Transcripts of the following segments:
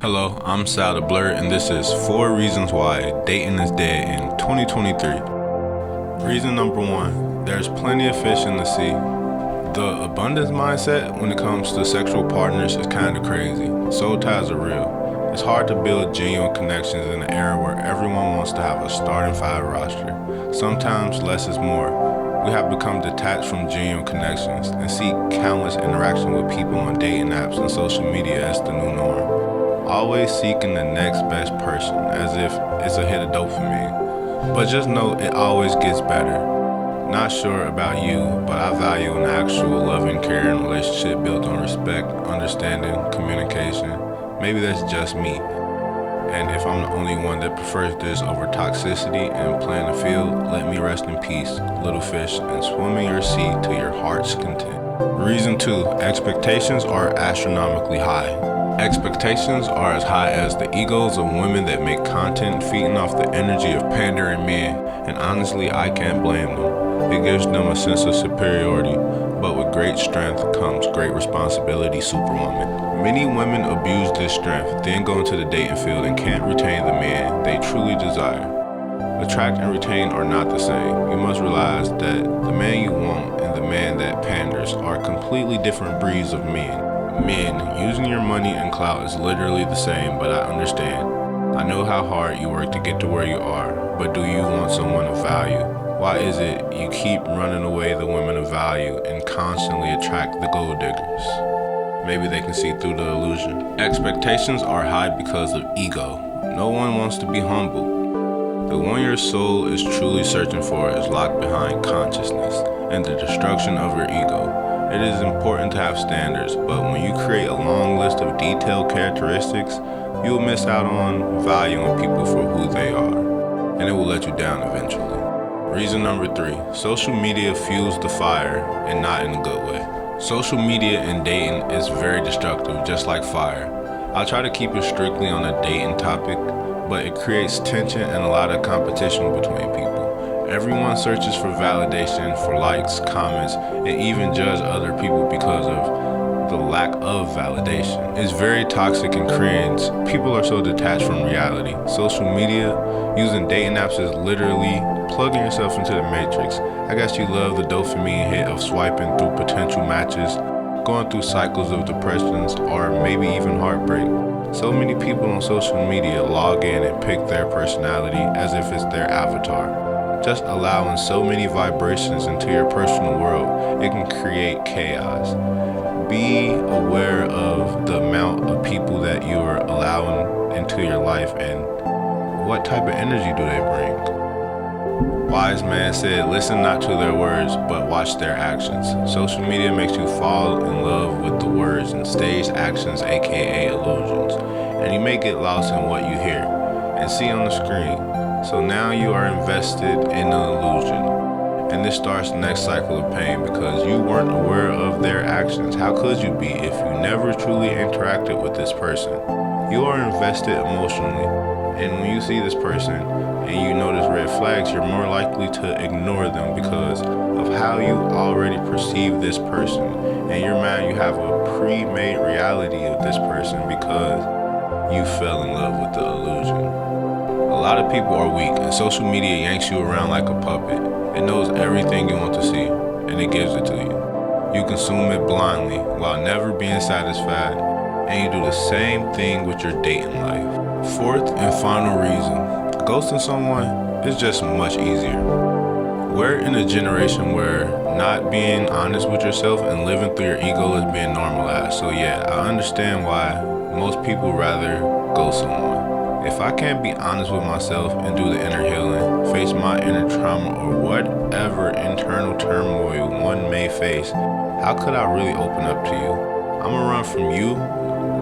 Hello, I'm Saldablerd, and this is 4 reasons why dating is dead in 2023. Reason number 1, there's plenty of fish in the sea. The abundance mindset when it comes to sexual partners is kind of crazy. Soul ties are real. It's hard to build genuine connections in an era where everyone wants to have a starting 5 roster. Sometimes less is more. We have become detached from genuine connections and see countless interaction with people on dating apps and social media as the new norm. Always seeking the next best person as if it's a hit of dopamine. But just know it always gets better. Not sure about you, but I value an actual loving, caring relationship built on respect, understanding, communication. Maybe that's just me. And if I'm the only one that prefers this over toxicity and playing the field, let me rest in peace, little fish, and swim in your sea to your heart's content. Reason 2, expectations are astronomically high. Expectations are as high as the egos of women that make content feeding off the energy of pandering men, and honestly, I can't blame them. It gives them a sense of superiority, but with great strength comes great responsibility, superwoman. Many women abuse this strength, then go into the dating field and can't retain the man they truly desire. Attract and retain are not the same. You must realize that the man you want and the man that panders are completely different breeds of men. Men, using your money and clout is literally the same, but I understand. I know how hard you work to get to where you are, but do you want someone of value? Why is it you keep running away the women of value and constantly attract the gold diggers? Maybe they can see through the illusion. Expectations are high because of ego. No one wants to be humble. The one your soul is truly searching for is locked behind consciousness and the destruction of your ego. It is important to have standards, but when you create a long list of detailed characteristics, you will miss out on valuing people for who they are, and it will let you down eventually. Reason number 3, social media fuels the fire, and not in a good way. Social media and dating is very destructive, just like fire. I'll try to keep it strictly on a dating topic, but it creates tension and a lot of competition between people. Everyone searches for validation, for likes, comments, and even judge other people because of the lack of validation. It's very toxic and cringe. People are so detached from reality. Social media, using dating apps is literally plugging yourself into the matrix. I guess you love the dopamine hit of swiping through potential matches, going through cycles of depressions, or maybe even heartbreak. So many people on social media log in and pick their personality as if it's their avatar. Just allowing so many vibrations into your personal world, it can create chaos. Be aware of the amount of people that you are allowing into your life and what type of energy do they bring. Wise man said, listen not to their words, but watch their actions. Social media makes you fall in love with the words and stage actions, aka illusions. And you may get lost in what you hear and see on the screen. So now you are invested in an illusion. And this starts the next cycle of pain because you weren't aware of their actions. How could you be if you never truly interacted with this person? You are invested emotionally. And when you see this person and you notice red flags, you're more likely to ignore them because of how you already perceive this person. In your mind, you have a pre-made reality of this person because you fell in love with the illusion. A lot of people are weak, and social media yanks you around like a puppet. It knows everything you want to see, and it gives it to you. You consume it blindly while never being satisfied, and you do the same thing with your dating life. 4th and final reason, ghosting someone is just much easier. We're in a generation where not being honest with yourself and living through your ego is being normalized. So yeah, I understand why most people rather ghost someone. If I can't be honest with myself and do the inner healing, face my inner trauma or whatever internal turmoil one may face, how could I really open up to you? I'm gonna run from you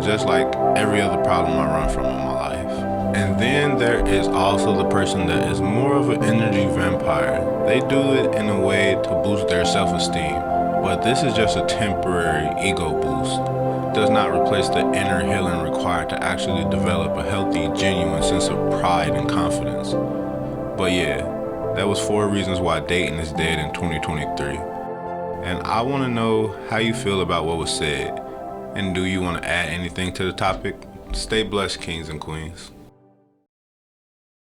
just like every other problem I run from in my life. And then there is also the person that is more of an energy vampire. They do it in a way to boost their self-esteem, but this is just a temporary ego boost. Does not replace the inner healing required to actually develop a healthy, genuine sense of pride and confidence. But yeah, that was 4 reasons why dating is dead in 2023. And I want to know how you feel about what was said. And do you want to add anything to the topic? Stay blessed, kings and queens.